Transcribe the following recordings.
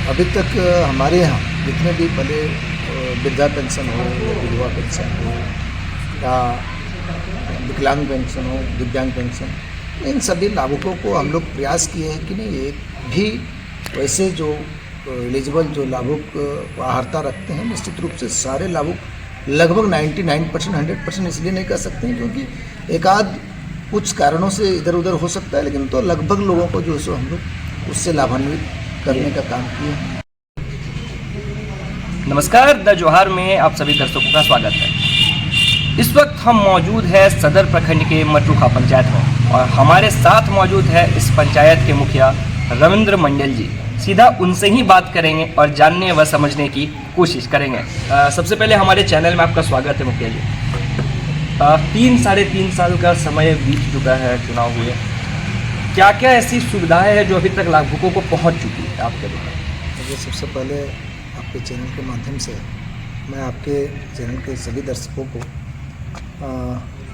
अभी तक हमारे यहाँ जितने भी भले वृद्धा पेंशन हो या विधवा पेंशन हो या विकलांग पेंशन हो, दिव्यांग पेंशन, इन सभी लाभुकों को हम लोग प्रयास किए हैं कि नहीं एक भी वैसे जो एलिजिबल जो लाभुक अर्हता रखते हैं, निश्चित रूप से सारे लाभुक लगभग 99% 100% इसलिए नहीं कर सकते हैं क्योंकि एक आध कुछ कारणों से इधर उधर हो सकता है, लेकिन तो लगभग लोगों को जो है सो हम लोग उससे लाभान्वित करने का काम किए हैं। नमस्कार, द जोहार में आप सभी दर्शकों का स्वागत है। इस वक्त हम मौजूद है सदर प्रखंड के मटरूखा पंचायत में और हमारे साथ मौजूद है इस पंचायत के मुखिया रविंद्र मंडल जी। सीधा उनसे ही बात करेंगे और जानने व समझने की कोशिश करेंगे। सबसे पहले हमारे चैनल में आपका स्वागत है मुखिया जी। 3-3.5 साल का समय बीत चुका है चुनाव हुए, क्या क्या ऐसी सुविधाएं हैं जो अभी तक लाभुकों को पहुंच चुकी है आपके द्वारा? सबसे पहले आपके चैनल के माध्यम से मैं आपके चैनल के सभी दर्शकों को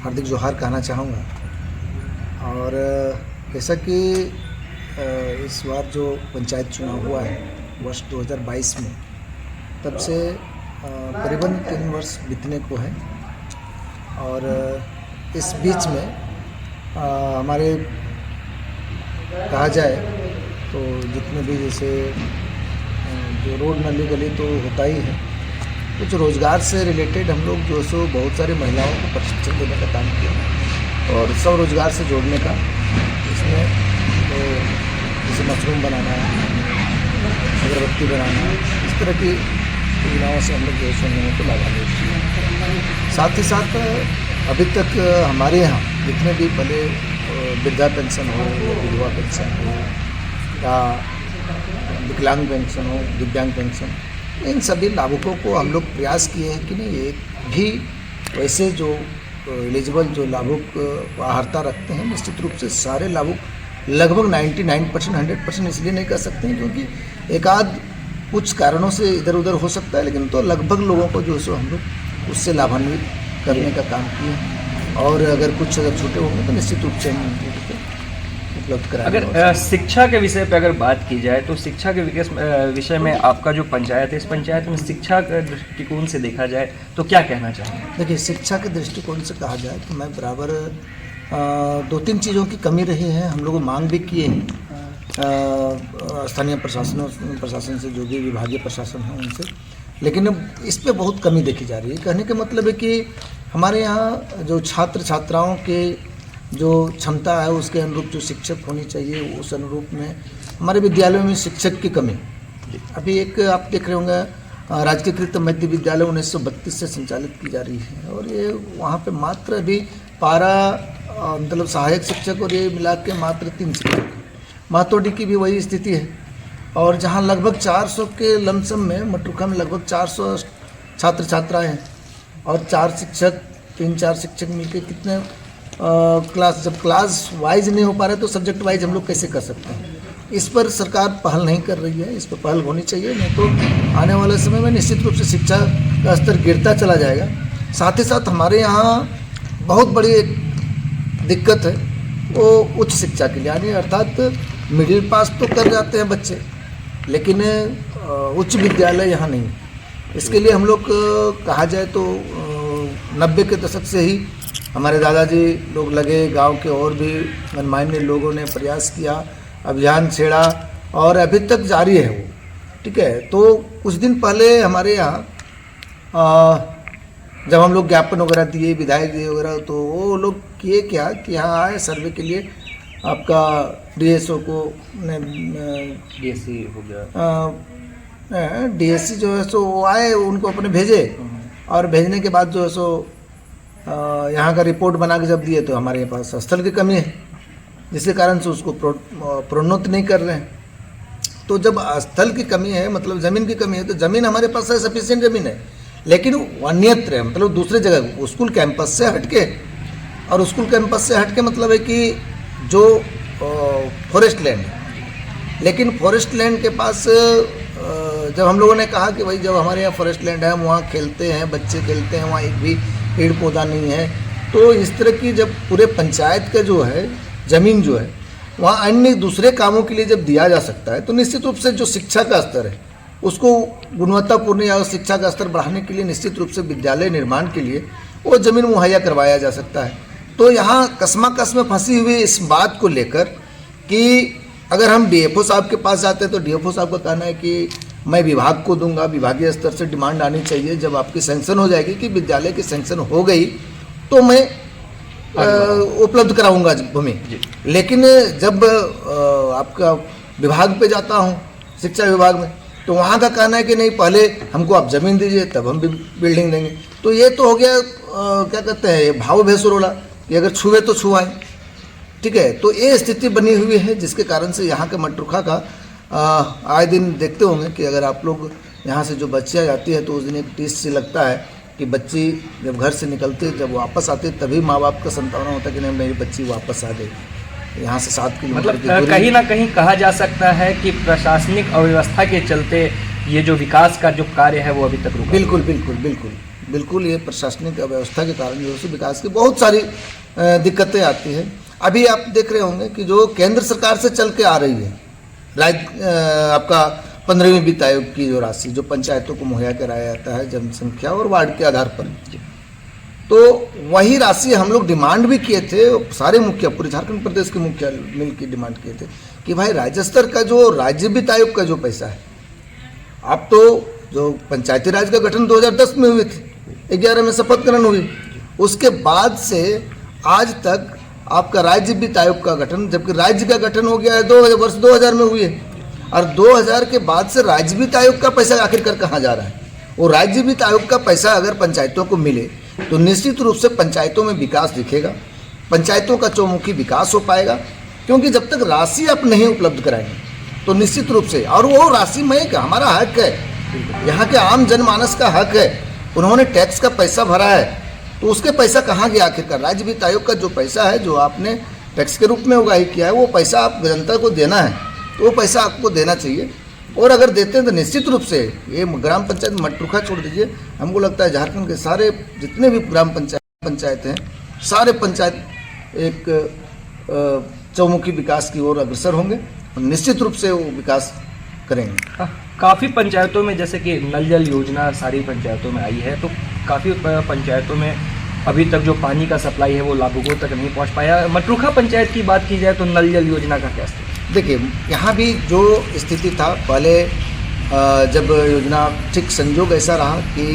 हार्दिक जोहार कहना चाहूँगा। और जैसा कि इस बार जो पंचायत चुनाव हुआ है वर्ष 2022 में, तब से करीबन 3 वर्ष बीतने को है और इस बीच में हमारे कहा जाए तो जितने भी जैसे जो रोड नाली गली तो होता ही है, कुछ रोज़गार से रिलेटेड हम लोग जो सो बहुत सारी महिलाओं को प्रशिक्षण देने का काम किया और स्वरोजगार से जोड़ने का। इसमें तो जैसे मशरूम बनाना, अगरबत्ती बनाना, इस तरह की योजनाओं से हम लोग जो सो लोगों को लाभान्वित किया। साथ ही साथ अभी तक हमारे यहाँ जितने भी भले वृद्धा पेंशन हो या विधवा पेंशन हो या विकलांग पेंशन हो, दिव्यांग पेंशन, इन सभी लाभुकों को हम लोग प्रयास किए हैं कि नहीं एक भी वैसे जो एलिजिबल जो लाभुक अर्हता रखते हैं, निश्चित रूप से सारे लाभुक लगभग 99% 100% इसलिए नहीं कर सकते हैं क्योंकि एक आध कुछ कारणों से इधर उधर हो सकता है, लेकिन तो लगभग लोगों को जो है सो हम लोग उससे लाभान्वित करने का काम किए हैं। और अगर कुछ अगर छूटे होंगे तो निश्चित रूप से हम उपलब्ध कराएंगे। अगर शिक्षा के विषय पर अगर बात की जाए तो शिक्षा के विषय में आपका जो पंचायत है, इस पंचायत में शिक्षा के दृष्टिकोण से देखा जाए तो क्या कहना चाहेंगे? देखिए, शिक्षा के दृष्टिकोण से कहा जाए तो मैं बराबर 2-3 चीज़ों की कमी रही है। हम लोग मांग भी किए हैं स्थानीय प्रशासन से, जो भी विभागीय प्रशासन है उनसे, लेकिन इस पे बहुत कमी देखी जा रही है। कहने का मतलब है कि हमारे यहाँ जो छात्र छात्राओं के जो क्षमता है उसके अनुरूप जो शिक्षक होनी चाहिए, उस अनुरूप में हमारे विद्यालयों में शिक्षक की कमी। अभी एक आप देख रहे होंगे राजकीयकृत मध्य विद्यालय 1932 से संचालित की जा रही है और ये वहाँ पे मात्र अभी 12 मतलब सहायक शिक्षक और ये मिला के मात्र 3 शिक्षक। मातोडी की भी वही स्थिति है और जहाँ लगभग 400 के लमसम में मटरूखा में लगभग 400 छात्र छात्राएँ हैं और 4 शिक्षक 3-4 शिक्षक मिलकर कितने क्लास, जब क्लास वाइज नहीं हो पा रहे तो सब्जेक्ट वाइज हम लोग कैसे कर सकते हैं? इस पर सरकार पहल नहीं कर रही है, इस पर पहल होनी चाहिए, नहीं तो आने वाले समय में निश्चित रूप से शिक्षा का स्तर गिरता चला जाएगा। साथ ही साथ हमारे यहाँ बहुत बड़ी एक दिक्कत है वो उच्च शिक्षा के लिए, यानी अर्थात मिडिल पास तो कर जाते हैं बच्चे, लेकिन उच्च विद्यालय यहाँ नहीं। इसके लिए हम लोग कहा जाए तो 90 के दशक से ही हमारे दादाजी लोग लगे, गांव के और भी गणमान्य लोगों ने प्रयास किया, अभियान छेड़ा और अभी तक जारी है वो। ठीक है, तो कुछ दिन पहले हमारे यहाँ जब हम लोग ज्ञापन वगैरह दिए, विधायक दिए वगैरह, तो वो लोग किए क्या कि यहाँ आए सर्वे के लिए, आपका डीएसओ को डीएससी हो गया, डीएससी जो है सो वो आए, उनको अपने भेजे और भेजने के बाद जो है सो यहाँ का रिपोर्ट बना के जब दिए तो हमारे पास स्थल की कमी है, जिसके कारण से उसको प्रोन्नत नहीं कर रहे हैं। तो जब स्थल की कमी है, मतलब ज़मीन की कमी है, तो ज़मीन हमारे पास है, सफिशिएंट ज़मीन है, लेकिन अन्यत्र है, मतलब दूसरे जगह स्कूल कैंपस से हटके। और स्कूल कैंपस से हटके मतलब है कि जो फॉरेस्ट लैंड है, लेकिन फॉरेस्ट लैंड के पास जब हम लोगों ने कहा कि भाई जब हमारे यहाँ फॉरेस्ट लैंड है, हम वहाँ खेलते हैं, बच्चे खेलते हैं, वहाँ एक भी पेड़ पौधा नहीं है, तो इस तरह की जब पूरे पंचायत का जो है ज़मीन जो है वहाँ अन्य दूसरे कामों के लिए जब दिया जा सकता है तो निश्चित रूप से जो शिक्षा का स्तर है उसको गुणवत्तापूर्ण या शिक्षा का स्तर बढ़ाने के लिए निश्चित रूप से विद्यालय निर्माण के लिए वो ज़मीन मुहैया करवाया जा सकता है। तो यहाँ कस्माकस में फंसी हुई इस बात को लेकर कि अगर हम डीएफओ साहब के पास जाते हैं तो डीएफओ साहब का कहना है कि मैं विभाग को दूंगा, विभागीय स्तर से डिमांड आनी चाहिए, जब आपकी सैंक्शन हो जाएगी कि विद्यालय की सैंक्शन हो गई तो मैं उपलब्ध कराऊंगा भूमि। लेकिन जब आपका विभाग पे जाता हूँ शिक्षा विभाग में तो वहाँ का कहना है कि नहीं, पहले हमको आप ज़मीन दीजिए तब हम बिल्डिंग देंगे। तो ये तो हो गया क्या कहते हैं भाव भेसरोला कि अगर छुए तो छुआएं, ठीक है। तो ये स्थिति बनी हुई है जिसके कारण से यहाँ के मटरूखा का आए दिन देखते होंगे कि अगर आप लोग यहाँ से जो बच्चियाँ जाती है तो उस दिन एक टीस से लगता है कि बच्ची जब घर से निकलते जब वापस आते तभी माँ बाप का संतावना होता है कि नहीं मेरी बच्ची वापस आ गई। यहाँ से 7 किलोमीटर मतलब कहीं ना कहीं कहा जा सकता है कि प्रशासनिक अव्यवस्था के चलते ये जो विकास का जो कार्य है वो अभी तक रुका। बिल्कुल बिल्कुल बिल्कुल बिल्कुल ये प्रशासनिक अव्यवस्था के कारण जो है विकास की बहुत सारी दिक्कतें आती हैं। अभी आप देख रहे होंगे कि जो केंद्र सरकार से चल के आ रही है आपका 15वीं वित्त आयोग की जो राशि जो पंचायतों को मुहैया कराया जाता है जनसंख्या और वार्ड के आधार पर, तो वही राशि हम लोग डिमांड भी किए थे, सारे मुखिया पूरे झारखंड प्रदेश के मुखिया मिल के डिमांड किए थे कि भाई राज्य स्तर का जो राज्य वित्त आयोग का जो पैसा है, आप तो जो पंचायती राज का गठन 2010 में हुई थी, 11 में शपथ ग्रहण हुई, उसके बाद से आज तक आपका राज्य वित्त आयोग का गठन, जबकि राज्य का गठन हो गया है वर्ष 2000 में हुई है, और 2000 के बाद से राज्य वित्त आयोग का पैसा आखिरकार कहाँ जा रहा है। वो राज्य वित्त आयोग का पैसा अगर पंचायतों को मिले तो निश्चित रूप से पंचायतों में विकास दिखेगा, पंचायतों का चौमुखी विकास हो पाएगा, क्योंकि जब तक राशि आप नहीं उपलब्ध कराएंगे तो निश्चित रूप से, और वो राशि में हमारा हक है, यहाँ के आम जनमानस का हक है, उन्होंने टैक्स का पैसा भरा है, तो उसके पैसा कहाँ गया आखिरकार। राज्य वित्त आयोग का जो पैसा है जो आपने टैक्स के रूप में उगाही किया है वो पैसा आप जनता को देना है, तो वो पैसा आपको देना चाहिए। और अगर देते हैं तो निश्चित रूप से ये ग्राम पंचायत मटरूखा छोड़ दीजिए, हमको लगता है झारखंड के सारे जितने भी ग्राम पंचायत हैं सारे पंचायत एक चौमुखी विकास की ओर अग्रसर होंगे और निश्चित रूप से वो विकास करेंगे। काफ़ी पंचायतों में जैसे कि नल जल योजना सारी पंचायतों में आई है, तो काफ़ी पंचायतों में अभी तक जो पानी का सप्लाई है वो लाभुकों तक नहीं पहुंच पाया। मटरूखा पंचायत की बात की जाए तो नल जल योजना का क्या स्थिति? देखिए यहाँ भी जो स्थिति था पहले जब योजना ठीक संजोग ऐसा रहा कि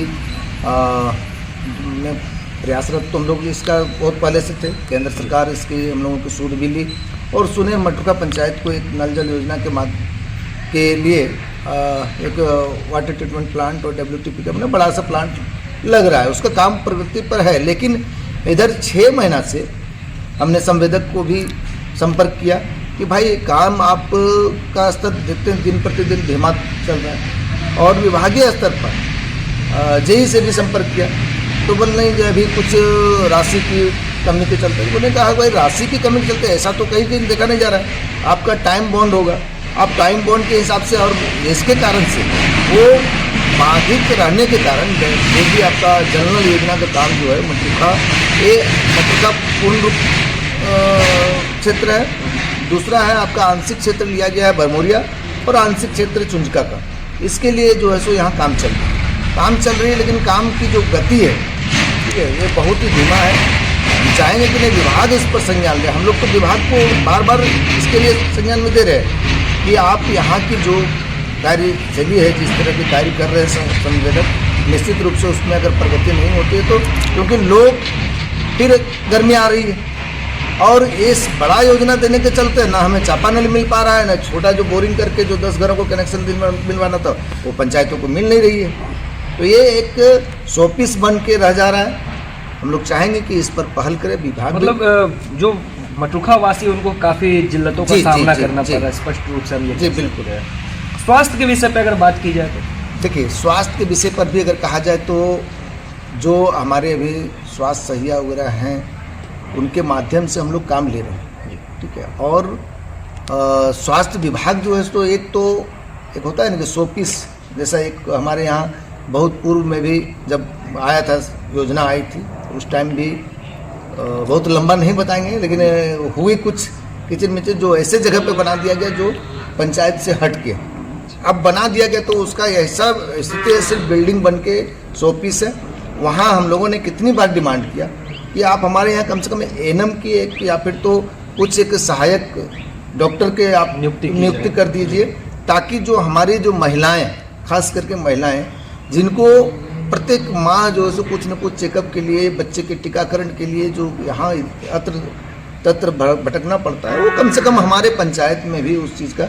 मैं प्रयासरत तो हम लोग इसका बहुत पहले से थे, केंद्र सरकार इसकी हम लोगों की सूद भी ली और सुने मटरूखा पंचायत को एक नल जल योजना के लिए एक वाटर ट्रीटमेंट प्लांट और WTP का बड़ा सा प्लांट लग रहा है, उसका काम प्रगति पर है। लेकिन इधर 6 महीना से हमने संवेदक को भी संपर्क किया कि भाई काम आप का स्तर देखते हैं दिन प्रतिदिन धीमा चल रहा है, और विभागीय स्तर पर जेई से भी संपर्क किया तो बोल नहीं कि अभी कुछ राशि की कमी के चलते, उन्होंने कहा भाई राशि की कमी के चलते ऐसा तो कहीं कहीं देखा नहीं जा रहा है, आपका टाइम बॉन्ड होगा, आप टाइम बॉन्ड के हिसाब से और इसके कारण से वो बाधित रहने के कारण जो भी आपका जनरल योजना का काम जो है मटरूखा पूर्ण रूप क्षेत्र है, दूसरा है आपका आंशिक क्षेत्र लिया गया है भरमोरिया और आंशिक क्षेत्र चुंजका का, इसके लिए जो है सो यहाँ काम चल रही है, लेकिन काम की जो गति है ठीक है ये बहुत ही धीमा है। हम चाहेंगे कि नहीं विभाग इस पर संज्ञान ले, हम लोग तो विभाग को बार बार इसके लिए संज्ञान में दे रहे हैं कि आप यहाँ की जो कार्यशैली है जिस तरह के कार्य कर रहे हैं संवेदक, निश्चित रूप से उसमें अगर प्रगति नहीं होती है तो क्योंकि लोग फिर गर्मी आ रही है और इस बड़ा योजना देने के चलते ना हमें चापानल मिल पा रहा है, ना छोटा जो बोरिंग करके जो 10 घरों को कनेक्शन मिलवाना था वो पंचायतों को मिल नहीं रही है। तो ये एक शोपीस बन के रह जा रहा है। हम लोग चाहेंगे कि इस पर पहल करे विभाग, मतलब जो मटरूखा वासी उनको काफ़ी जिल्लतों का सामना करना पड़ रहा है, स्पष्ट रूप से हम ये जी बिल्कुल है। स्वास्थ्य के विषय पर अगर बात की जाए तो देखिए स्वास्थ्य के विषय पर भी अगर कहा जाए तो जो हमारे अभी स्वास्थ्य सहिया वगैरह हैं उनके माध्यम से हम लोग काम ले रहे हैं, ठीक है। और स्वास्थ्य विभाग जो है तो एक होता है ना कि शोपीस जैसा, एक हमारे यहाँ बहुत पूर्व में भी जब आया था योजना आई थी उस टाइम भी बहुत लंबा नहीं बताएंगे लेकिन हुई कुछ किचन मिचन जो ऐसे जगह पे बना दिया गया जो पंचायत से हट के अब बना दिया गया, तो उसका ऐसा स्थिति है सिर्फ बिल्डिंग बन के 100 पीस है। वहाँ हम लोगों ने कितनी बार डिमांड किया कि आप हमारे यहाँ कम से कम एएनएम की एक या फिर तो कुछ एक सहायक डॉक्टर के आप नियुक्ति कर दीजिए, ताकि जो हमारी जो महिलाएं, खास करके महिलाएं जिनको प्रत्येक माह जो है सो कुछ न कुछ चेकअप के लिए, बच्चे के टीकाकरण के लिए जो यहाँ अत्र तत्र भटकना पड़ता है, वो कम से कम हमारे पंचायत में भी उस चीज़ का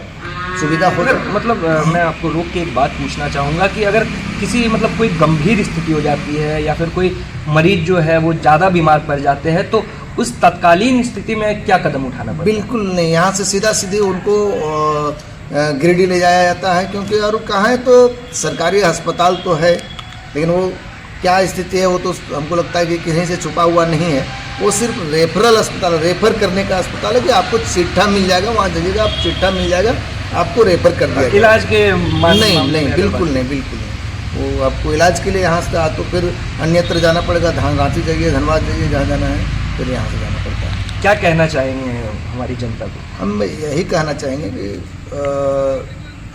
सुविधा हो जाए। मतलब मैं आपको रोक के एक बात पूछना चाहूँगा कि अगर किसी मतलब कोई गंभीर स्थिति हो जाती है या फिर कोई मरीज जो है वो ज़्यादा बीमार पड़ जाते हैं, तो उस तत्कालीन स्थिति में क्या कदम उठाना पड़ता है? बिल्कुल नहीं, यहाँ से सीधे उनको गिरिडीह ले जाया जाता है, क्योंकि और कहाँ है तो सरकारी अस्पताल तो है, लेकिन वो क्या स्थिति है वो तो हमको लगता है कि कहीं से छुपा हुआ नहीं है। वो सिर्फ रेफरल अस्पताल, रेफर करने का अस्पताल है कि आपको चिट्ठा मिल जाएगा, वहाँ जाइएगा, आप चिट्ठा मिल जाएगा, आपको रेफर कर दिया जाएगा। इलाज के नहीं, बिल्कुल नहीं। वो आपको इलाज के लिए यहाँ से तो फिर अन्यत्र जाना पड़ेगा, रांची जाइए, धनबाद जाइए, जहाँ जाना है फिर यहाँ से जाना पड़ता है। क्या कहना चाहेंगे हमारी जनता को? हम यही कहना चाहेंगे कि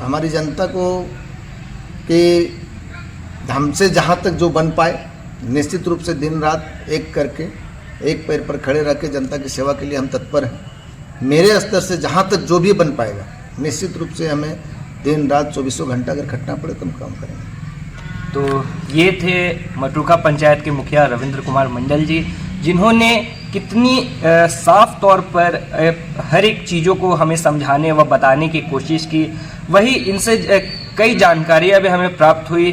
हमारी जनता को कि हमसे जहाँ तक जो बन पाए, निश्चित रूप से दिन रात एक करके, एक पैर पर खड़े रह के जनता की सेवा के लिए हम तत्पर हैं। मेरे स्तर से जहाँ तक जो भी बन पाएगा, निश्चित रूप से हमें दिन रात 24 घंटा अगर खटना पड़े तो हम काम करेंगे। तो ये थे मटरूखा पंचायत के मुखिया रविंद्र कुमार मंडल जी, जिन्होंने कितनी साफ तौर पर हर एक चीज़ों को हमें समझाने व बताने की कोशिश की। वही इनसे कई जानकारियाँ भी हमें प्राप्त हुई।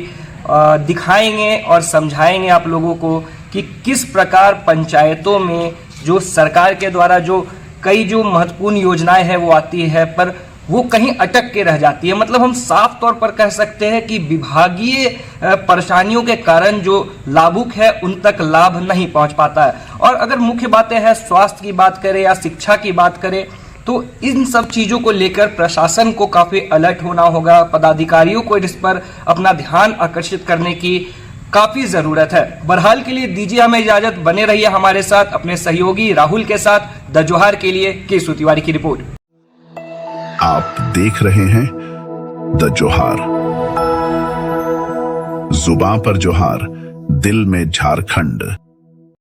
दिखाएंगे और समझाएंगे आप लोगों को कि किस प्रकार पंचायतों में जो सरकार के द्वारा जो कई जो महत्वपूर्ण योजनाएं हैं वो आती है, पर वो कहीं अटक के रह जाती है। मतलब हम साफ तौर पर कह सकते हैं कि विभागीय परेशानियों के कारण जो लाभुक है उन तक लाभ नहीं पहुंच पाता है। और अगर मुख्य बातें हैं, स्वास्थ्य की बात करें या शिक्षा की बात करें, तो इन सब चीज़ों को लेकर प्रशासन को काफ़ी अलर्ट होना होगा। पदाधिकारियों को इस पर अपना ध्यान आकर्षित करने की काफ़ी ज़रूरत है। बहरहाल के लिए दीजिए हमें इजाज़त, बने रहिए हमारे साथ अपने सहयोगी राहुल के साथ। द जोहार के लिए केशव तिवारी की रिपोर्ट। आप देख रहे हैं द जोहार। जुबां पर जोहार, दिल में झारखंड।